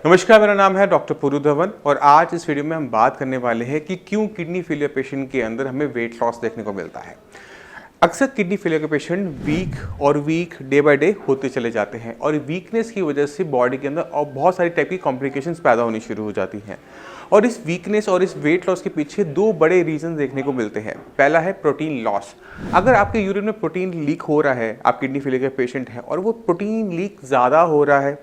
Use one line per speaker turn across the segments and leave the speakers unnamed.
नमस्कार, मेरा नाम है डॉक्टर पुरु धवन और आज इस वीडियो में हम बात करने वाले हैं कि क्यों किडनी फेलियर पेशेंट के अंदर हमें वेट लॉस देखने को मिलता है। अक्सर किडनी फेलियर के patient weak day by day होते चले जाते हैं और वीकनेस की वजह से बॉडी के अंदर और बहुत सारी टाइप की कॉम्प्लिकेशंस पैदा होनी शुरू हो जाती हैं। और इस वीकनेस और इस वेट लॉस के पीछे दो बड़े रीजन देखने को मिलते हैं। पहला है प्रोटीन लॉस। अगर आपके यूरिन में प्रोटीन लीक हो रहा है, आप किडनी फेलियर के पेशेंट हैं और वो प्रोटीन लीक ज़्यादा हो रहा है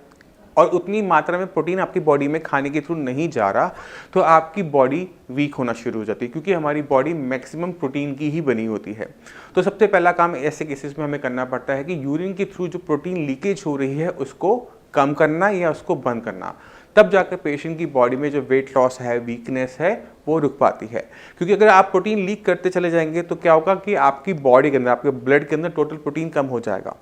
और उतनी मात्रा में प्रोटीन आपकी बॉडी में खाने के थ्रू नहीं जा रहा, तो आपकी बॉडी वीक होना शुरू हो जाती है, क्योंकि हमारी बॉडी मैक्सिमम प्रोटीन की ही बनी होती है। तो सबसे पहला काम ऐसे केसेस में हमें करना पड़ता है कि यूरिन के थ्रू जो प्रोटीन लीकेज हो रही है उसको कम करना या उसको बंद करना। तब जाकर पेशेंट की बॉडी में जो वेट लॉस है, वीकनेस है, वो रुक पाती है। क्योंकि अगर आप प्रोटीन लीक करते चले जाएंगे तो क्या होगा कि आपकी बॉडी के अंदर, आपके ब्लड के अंदर टोटल प्रोटीन कम हो जाएगा।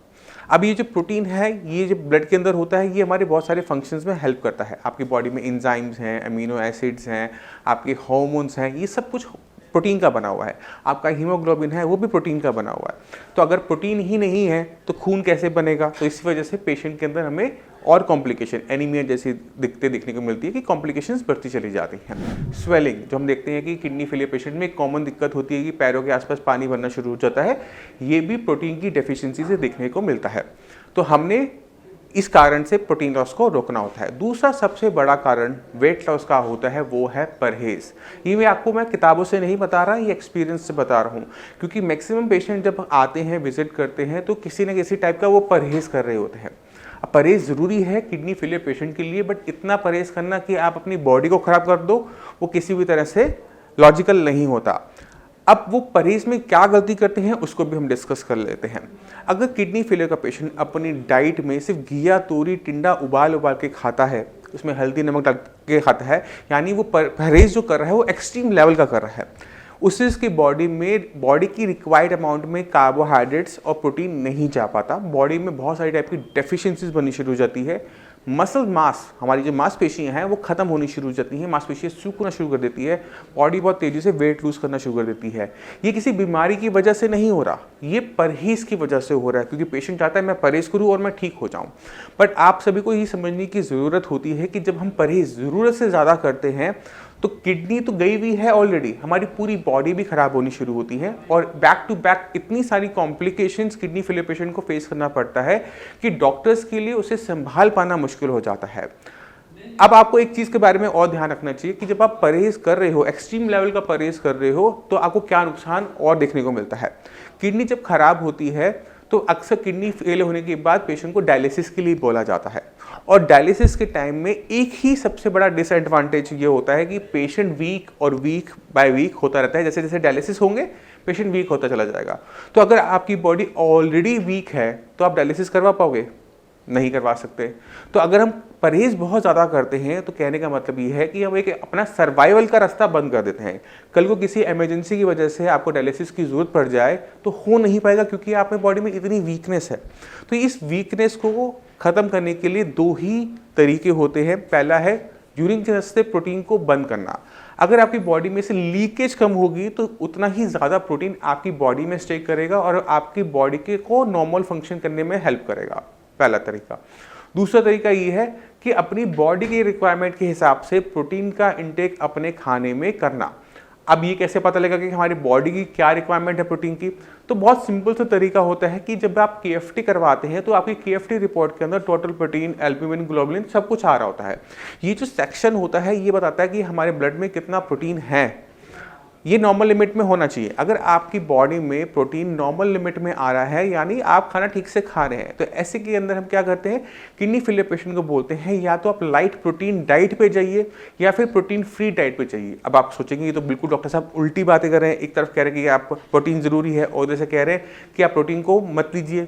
अब ये जो प्रोटीन है, ये जो ब्लड के अंदर होता है, ये हमारे बहुत सारे फंक्शंस में हेल्प करता है। आपकी बॉडी में एंजाइम्स हैं, अमीनो एसिड्स हैं, आपके हार्मोन्स हैं, ये सब कुछ प्रोटीन का बना हुआ है। आपका हीमोग्लोबिन है, वो भी प्रोटीन का बना हुआ है। तो अगर प्रोटीन ही नहीं है तो खून कैसे बनेगा? तो इस वजह से पेशेंट के अंदर हमें और कॉम्प्लिकेशन, एनीमिया जैसी दिक्कतें देखने को मिलती है कि कॉम्प्लिकेशंस बढ़ती चली जाती हैं। स्वेलिंग, जो हम देखते हैं कि किडनी फेलियर पेशेंट में एक कॉमन दिक्कत होती है कि पैरों के आसपास पानी भरना शुरू हो जाता है, ये भी प्रोटीन की डेफिशिएंसी से देखने को मिलता है। तो हमने इस कारण से प्रोटीन लॉस को रोकना होता है। दूसरा सबसे बड़ा कारण वेट लॉस का होता है, वो है परहेज। ये मैं किताबों से नहीं बता रहा, ये एक्सपीरियंस से बता रहा हूँ, क्योंकि मैक्सिमम पेशेंट जब आते हैं, विजिट करते हैं, तो किसी न किसी टाइप का वो परहेज कर रहे होते हैं। अब परहेज ज़रूरी है किडनी फेलियर पेशेंट के लिए, बट इतना परहेज करना कि आप अपनी बॉडी को ख़राब कर दो, वो किसी भी तरह से लॉजिकल नहीं होता। अब वो परहेज में क्या गलती करते हैं उसको भी हम डिस्कस कर लेते हैं। अगर किडनी फेलियर का पेशेंट अपनी डाइट में सिर्फ घिया, तोरी, टिंडा उबाल के खाता है, उसमें हल्दी नमक डाल के खाता है, यानी वो परहेज जो कर रहा है वो एक्सट्रीम लेवल का कर रहा है, उससे इसकी बॉडी की रिक्वायर्ड अमाउंट में कार्बोहाइड्रेट्स और प्रोटीन नहीं जा पाता। बॉडी में बहुत सारी टाइप की डेफिशिएंसीज बननी शुरू हो जाती है। मसल मास, हमारी जो मांसपेशियां हैं वो खत्म होनी शुरू हो जाती हैं, मांसपेशियां सूखना शुरू कर देती है, बॉडी बहुत तेजी से वेट लूज करना शुरू कर देती है। ये किसी बीमारी की वजह से नहीं हो रहा, ये परहेज की वजह से हो रहा है, क्योंकि पेशेंट चाहता है मैं परहेज करूँ और मैं ठीक हो जाऊँ। बट आप सभी को ये समझने की ज़रूरत होती है कि जब हम परहेज ज़रूरत से ज़्यादा करते हैं तो किडनी तो गई हुई है ऑलरेडी, हमारी पूरी बॉडी भी खराब होनी शुरू होती है और बैक टू बैक इतनी सारी कॉम्प्लिकेशंस किडनी फेलियर पेशेंट को फेस करना पड़ता है कि डॉक्टर्स के लिए उसे संभाल पाना मुश्किल हो जाता है। अब आपको एक चीज़ के बारे में और ध्यान रखना चाहिए कि जब आप परहेज कर रहे हो, एक्सट्रीम लेवल का परहेज कर रहे हो, तो आपको क्या नुकसान और देखने को मिलता है। किडनी जब खराब होती है तो अक्सर किडनी फेल होने के बाद पेशेंट को डायलिसिस के लिए बोला जाता है, और डायलिसिस के टाइम में एक ही सबसे बड़ा डिसएडवांटेज ये होता है कि पेशेंट वीक बाय वीक होता रहता है। जैसे जैसे डायलिसिस होंगे पेशेंट वीक होता चला जाएगा। तो अगर आपकी बॉडी ऑलरेडी वीक है तो आप डायलिसिस करवा पाओगे? नहीं करवा सकते। तो अगर हम परहेज बहुत ज़्यादा करते हैं तो कहने का मतलब ये है कि हम एक अपना सर्वाइवल का रास्ता बंद कर देते हैं। कल को किसी इमरजेंसी की वजह से आपको डायलिसिस की ज़रूरत पड़ जाए तो हो नहीं पाएगा, क्योंकि आप में बॉडी में इतनी वीकनेस है। तो इस वीकनेस को ख़त्म करने के लिए दो ही तरीके होते हैं। पहला है यूरिन के रास्ते प्रोटीन को बंद करना। अगर आपकी बॉडी में से लीकेज कम होगी तो उतना ही ज़्यादा प्रोटीन आपकी बॉडी में स्टे करेगा और आपकी बॉडी के को नॉर्मल फंक्शन करने में हेल्प करेगा, पहला तरीका। दूसरा तरीका ये है कि अपनी बॉडी की रिक्वायरमेंट के हिसाब से प्रोटीन का इंटेक अपने खाने में करना। अब ये कैसे पता लगेगा कि हमारी बॉडी की क्या रिक्वायरमेंट है प्रोटीन की? तो बहुत सिंपल सा तरीका होता है कि जब आप KFT करवाते हैं तो आपकी KFT रिपोर्ट के अंदर टोटल प्रोटीन, एल्ब्यूमिन, ग्लोबुलिन सब कुछ आ रहा होता है। ये जो सेक्शन होता है ये बताता है कि हमारे ब्लड में कितना प्रोटीन है। ये नॉर्मल लिमिट में होना चाहिए। अगर आपकी बॉडी में प्रोटीन नॉर्मल लिमिट में आ रहा है, यानी आप खाना ठीक से खा रहे हैं, तो ऐसे के अंदर हम क्या करते हैं, किडनी फेलियर पेशेंट को बोलते हैं या तो आप लाइट प्रोटीन डाइट पे जाइए या फिर प्रोटीन फ्री डाइट पे जाइए। अब आप सोचेंगे ये तो बिल्कुल डॉक्टर साहब उल्टी बातें कर रहे हैं, एक तरफ कह रहे हैं कि आप प्रोटीन ज़रूरी है और उधर से कह रहे हैं कि आप प्रोटीन को मत लीजिए।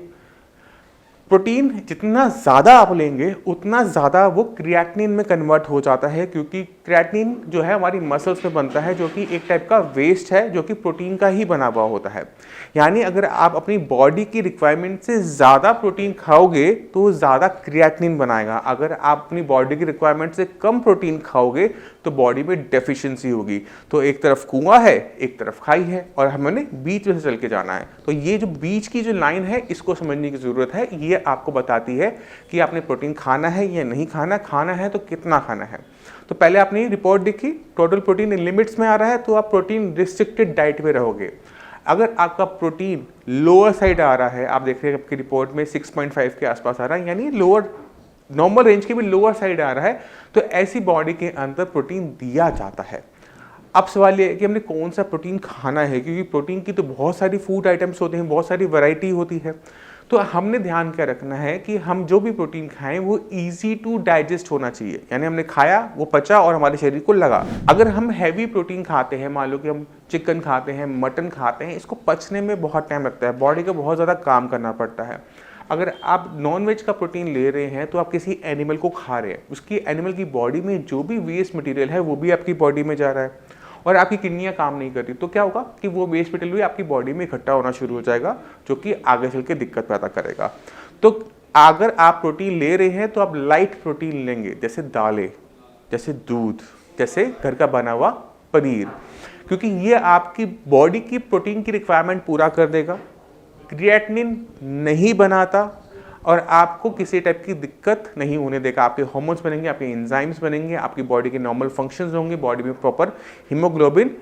प्रोटीन जितना ज़्यादा आप लेंगे उतना ज़्यादा वो क्रिएटिनिन में कन्वर्ट हो जाता है, क्योंकि क्रिएटिनिन जो है हमारी मसल्स में बनता है, जो कि एक टाइप का वेस्ट है जो कि प्रोटीन का ही बना हुआ होता है। यानी अगर आप अपनी बॉडी की रिक्वायरमेंट से ज़्यादा प्रोटीन खाओगे तो ज़्यादा क्रिएटिनिन बनाएगा। अगर आप अपनी बॉडी की रिक्वायरमेंट से कम प्रोटीन खाओगे तो बॉडी में डेफिशिएंसी होगी। तो एक तरफ कुआं है, एक तरफ खाई है, और हमें बीच में से चल के जाना है। तो ये जो बीच की जो लाइन है इसको समझने की ज़रूरत है। ये आपको बताती है कि आपने प्रोटीन खाना है या नहीं खाना है तो कितना खाना है। तो पहले आपने रिपोर्ट देखी, टोटल प्रोटीन इन लिमिट्स में आ रहा है तो आप प्रोटीन रिस्ट्रिक्टेड डाइट में रहोगे। अगर आपका प्रोटीन लोअर साइड आ रहा है, आप देख रहे हैं आपकी रिपोर्ट में 6.5 के आसपास आ रहा है, यानी लोअर नॉर्मल रेंज के भी लोअर साइड आ रहा है, तो ऐसी बॉडी के अंदर प्रोटीन दिया जाता है। अब सवाल ये है कि हमने कौन सा प्रोटीन खाना है, क्योंकि प्रोटीन की तो बहुत सारी फूड आइटम्स होते हैं, बहुत सारी वैरायटी होती है। तो हमने ध्यान क्या रखना है कि हम जो भी प्रोटीन खाएं वो इजी टू डाइजेस्ट होना चाहिए, यानी हमने खाया वो पचा और हमारे शरीर को लगा। अगर हम हैवी प्रोटीन खाते हैं, मान लो कि हम चिकन खाते हैं, मटन खाते हैं, इसको पचने में बहुत टाइम लगता है, बॉडी को बहुत ज़्यादा काम करना पड़ता है। अगर आप नॉन वेज का प्रोटीन ले रहे हैं तो आप किसी एनिमल को खा रहे हैं, उसकी एनिमल की बॉडी में जो भी वेस्ट मटेरियल है वो भी आपकी बॉडी में जा रहा है और आपकी किडनियां काम नहीं कर रही, तो क्या होगा कि वो वेस्ट मटेरियल भी आपकी बॉडी में इकट्ठा होना शुरू हो जाएगा, जो कि आगे चल के दिक्कत पैदा करेगा। तो अगर आप प्रोटीन ले रहे हैं तो आप लाइट प्रोटीन लेंगे, जैसे दालें, जैसे दूध, जैसे घर का बना हुआ पनीर, क्योंकि ये आपकी बॉडी की प्रोटीन की रिक्वायरमेंट पूरा कर देगा, क्रिएटिनिन नहीं बनाता और आपको किसी टाइप की दिक्कत नहीं होने देगा। आपके हार्मोन्स बनेंगे, आपके एंजाइम्स बनेंगे, आपकी बॉडी के नॉर्मल फंक्शंस होंगे, बॉडी में प्रॉपर हीमोग्लोबिन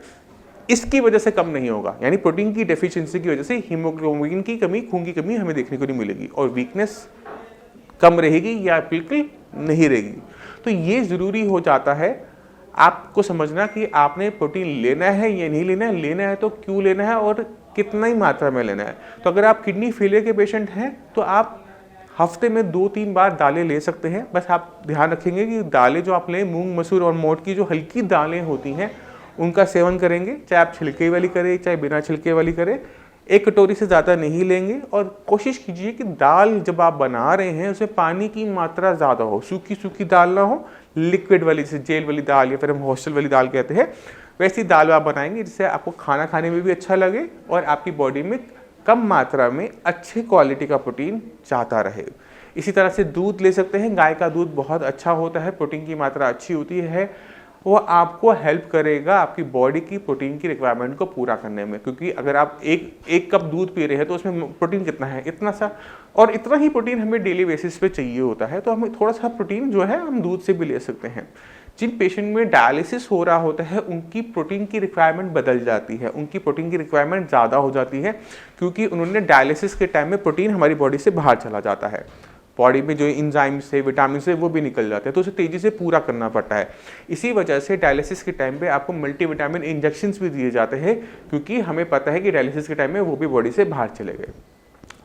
इसकी वजह से कम नहीं होगा, यानी प्रोटीन की डेफिशिएंसी की वजह से हीमोग्लोबिन की कमी, खून की कमी हमें देखने को नहीं मिलेगी और वीकनेस कम रहेगी या बिल्कुल नहीं रहेगी। तो ये ज़रूरी हो जाता है आपको समझना कि आपने प्रोटीन लेना है या नहीं लेना है, लेना है तो क्यों लेना है और कितना ही मात्रा में लेना है। तो अगर आप किडनी फेलियर के पेशेंट हैं तो आप हफ्ते में 2-3 बार दालें ले सकते हैं। बस आप ध्यान रखेंगे कि दालें जो आप लें, मूंग, मसूर और मोट की जो हल्की दालें होती हैं उनका सेवन करेंगे, चाहे आप छिलके वाली करें चाहे बिना छिलके वाली करें। 1 कटोरी से ज़्यादा नहीं लेंगे और कोशिश कीजिए कि दाल जब आप बना रहे हैं उसमें पानी की मात्रा ज़्यादा हो, सूखी सूखी दाल ना हो, लिक्विड वाली जैसे जेल वाली दाल या फिर हम हॉस्टल वाली दाल कहते हैं, वैसी दाल आप बनाएंगे जिससे आपको खाना खाने में भी अच्छा लगे और आपकी बॉडी में कम मात्रा में अच्छे क्वालिटी का प्रोटीन जाता रहे। इसी तरह से दूध ले सकते हैं, गाय का दूध बहुत अच्छा होता है, प्रोटीन की मात्रा अच्छी होती है, वो आपको हेल्प करेगा आपकी बॉडी की प्रोटीन की रिक्वायरमेंट को पूरा करने में। क्योंकि अगर आप एक कप दूध पी रहे हैं तो उसमें प्रोटीन कितना है, इतना सा, और इतना ही प्रोटीन हमें डेली बेसिस पे चाहिए होता है, तो हमें थोड़ा सा प्रोटीन जो है हम दूध से भी ले सकते हैं। जिन पेशेंट में डायलिसिस हो रहा होता है उनकी प्रोटीन की रिक्वायरमेंट बदल जाती है, उनकी प्रोटीन की रिक्वायरमेंट ज़्यादा हो जाती है, क्योंकि उन्होंने डायलिसिस के टाइम में प्रोटीन हमारी बॉडी से बाहर चला जाता है, बॉडी में जो एंजाइम्स है, विटामिन है, वो भी निकल जाते हैं, तो उसे तेज़ी से पूरा करना पड़ता है। इसी वजह से डायलिसिस के टाइम पे आपको मल्टीविटामिन इंजेक्शंस भी दिए जाते हैं, क्योंकि हमें पता है कि डायलिसिस के टाइम में वो भी बॉडी से बाहर चले गए।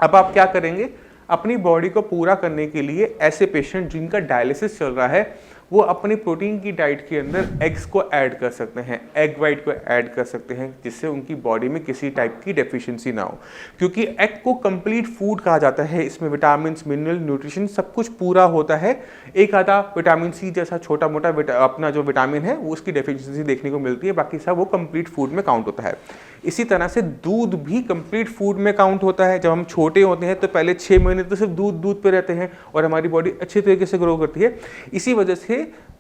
अब आप क्या करेंगे, अपनी बॉडी को पूरा करने के लिए ऐसे पेशेंट जिनका डायलिसिस चल रहा है वो अपनी प्रोटीन की डाइट के अंदर एग्स को ऐड कर सकते हैं, एग वाइट को ऐड कर सकते हैं, जिससे उनकी बॉडी में किसी टाइप की डेफिशिएंसी ना हो, क्योंकि एग को कंप्लीट फूड कहा जाता है। इसमें विटामिन, मिनरल, न्यूट्रिशन सब कुछ पूरा होता है। एक आधा विटामिन सी जैसा छोटा मोटा अपना जो विटामिन है वो उसकी डेफिशिएंसी देखने को मिलती है, बाकी सब वो कंप्लीट फूड में काउंट होता है। इसी तरह से दूध भी कंप्लीट फूड में काउंट होता है। जब हम छोटे होते हैं तो पहले 6 महीने तो सिर्फ दूध पे रहते हैं और हमारी बॉडी अच्छे तरीके से ग्रो करती है। इसी वजह से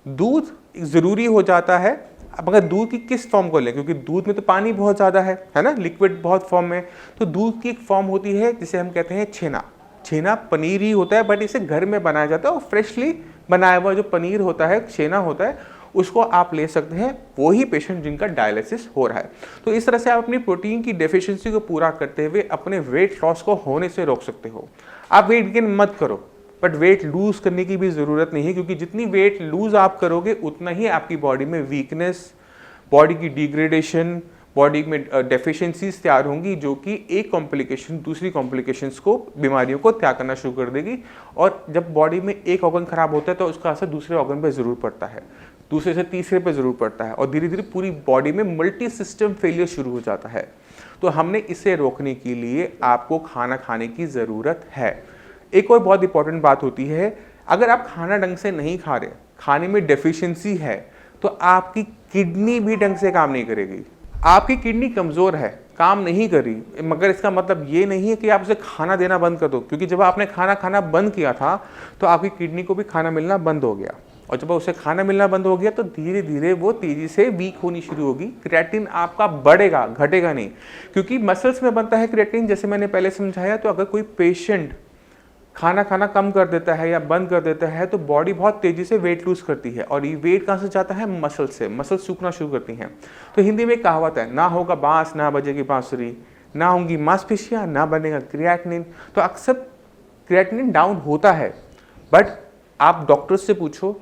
दूध ज़रूरी हो जाता है। अब अगर दूध की किस फॉर्म को लें, क्योंकि दूध में तो पानी बहुत ज़्यादा है ना, लिक्विड बहुत फॉर्म में, तो दूध की एक फॉर्म होती है जिसे हम कहते हैं छेना। छेना पनीर ही होता है, बट इसे घर में बनाया जाता है और फ्रेशली बनाया हुआ जो पनीर होता है, छेना होता है, उसको आप ले सकते हैं, वही पेशेंट जिनका डायलिसिस हो रहा है। तो इस तरह से आप अपनी प्रोटीन की डेफिशिएंसी को पूरा करते हुए अपने वेट लॉस को होने से रोक सकते हो। आप वेट गेन मत करो, बट वेट लूज करने की भी ज़रूरत नहीं है, क्योंकि जितनी वेट लूज आप करोगे उतना ही आपकी बॉडी में वीकनेस, बॉडी की डिग्रेडेशन, बॉडी में डेफिशिएंसीज तैयार होंगी, जो कि एक कॉम्प्लिकेशन दूसरी कॉम्प्लिकेशंस को, बीमारियों को तैयार करना शुरू कर देगी। और जब बॉडी में एक ऑर्गन खराब होता है तो उसका असर दूसरे ऑर्गन पर ज़रूर पड़ता है, दूसरे से तीसरे पे ज़रूर पड़ता है, और धीरे धीरे पूरी बॉडी में मल्टी सिस्टम फेलियर शुरू हो जाता है। तो हमने इसे रोकने के लिए आपको खाना खाने की ज़रूरत है। एक और बहुत इंपॉर्टेंट बात होती है, अगर आप खाना ढंग से नहीं खा रहे, खाने में डेफिशिएंसी है, तो आपकी किडनी भी ढंग से काम नहीं करेगी। आपकी किडनी कमज़ोर है, काम नहीं करी, मगर इसका मतलब ये नहीं है कि आप उसे खाना देना बंद कर दो, क्योंकि जब आपने खाना खाना बंद किया था तो आपकी किडनी को भी खाना मिलना बंद हो गया, और जब उसे खाना मिलना बंद हो गया तो धीरे धीरे वो तेज़ी से वीक होनी शुरू होगी। क्रिएटिन आपका बढ़ेगा, घटेगा नहीं, क्योंकि मसल्स में बनता है क्रिएटिन, जैसे मैंने पहले समझाया। तो अगर कोई पेशेंट खाना खाना कम कर देता है या बंद कर देता है तो बॉडी बहुत तेज़ी से वेट लूज़ करती है, और ये वेट कहाँ से जाता है? मसल से। मसल सूखना शुरू करती हैं। तो हिंदी में एक कहावत है, ना होगा बांस ना बजेगी बांसुरी, ना होंगी मांसपेशियाँ ना बनेगा क्रिएटिनिन। तो अक्सर क्रिएटिनिन डाउन होता है, बट आप डॉक्टर से पूछो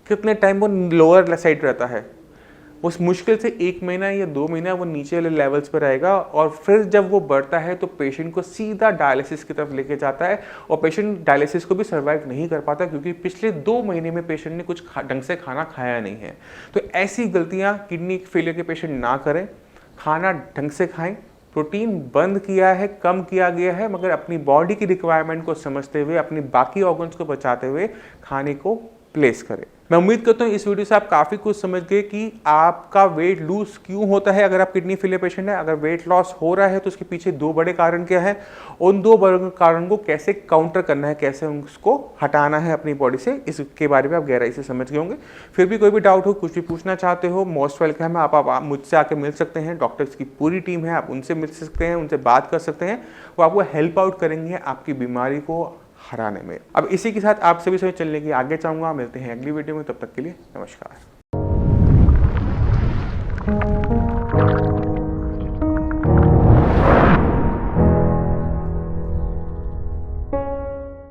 कितने टाइम वो लोअर साइड रहता है। उस मुश्किल से 1 महीना या 2 महीना वो नीचे वाले लेवल्स पर रहेगा, और फिर जब वो बढ़ता है तो पेशेंट को सीधा डायलिसिस की तरफ लेके जाता है, और पेशेंट डायलिसिस को भी सर्वाइव नहीं कर पाता क्योंकि पिछले 2 महीने में पेशेंट ने कुछ ढंग से खाना खाया नहीं है। तो ऐसी गलतियाँ किडनी फेलियर के पेशेंट ना करें। खाना ढंग से खाएं, प्रोटीन बंद किया है, कम किया गया है, मगर अपनी बॉडी की रिक्वायरमेंट को समझते हुए, अपनी बाकी ऑर्गन्स को बचाते हुए खाने को प्लेस करें। मैं उम्मीद करता हूँ इस वीडियो से आप काफ़ी कुछ समझ गए कि आपका वेट लूज क्यों होता है अगर आप किडनी फेलियर पेशेंट है। अगर वेट लॉस हो रहा है तो उसके पीछे 2 बड़े कारण क्या है, उन 2 बड़े कारण को कैसे काउंटर करना है, कैसे उसको हटाना है अपनी बॉडी से, इसके बारे में आप गहराई से समझ गए होंगे। फिर भी कोई भी डाउट हो, कुछ भी पूछना चाहते हो, मोस्ट वेलकम है। आप मुझसे आके मिल सकते हैं। डॉक्टर्स की पूरी टीम है, आप उनसे मिल सकते हैं, उनसे बात कर सकते हैं, वो आपको हेल्प आउट करेंगे आपकी बीमारी को हराने में। अब इसी के साथ आप सभी से चलने की आगे चाहूँगा। मिलते हैं अगली वीडियो में, तब तक के लिए नमस्कार।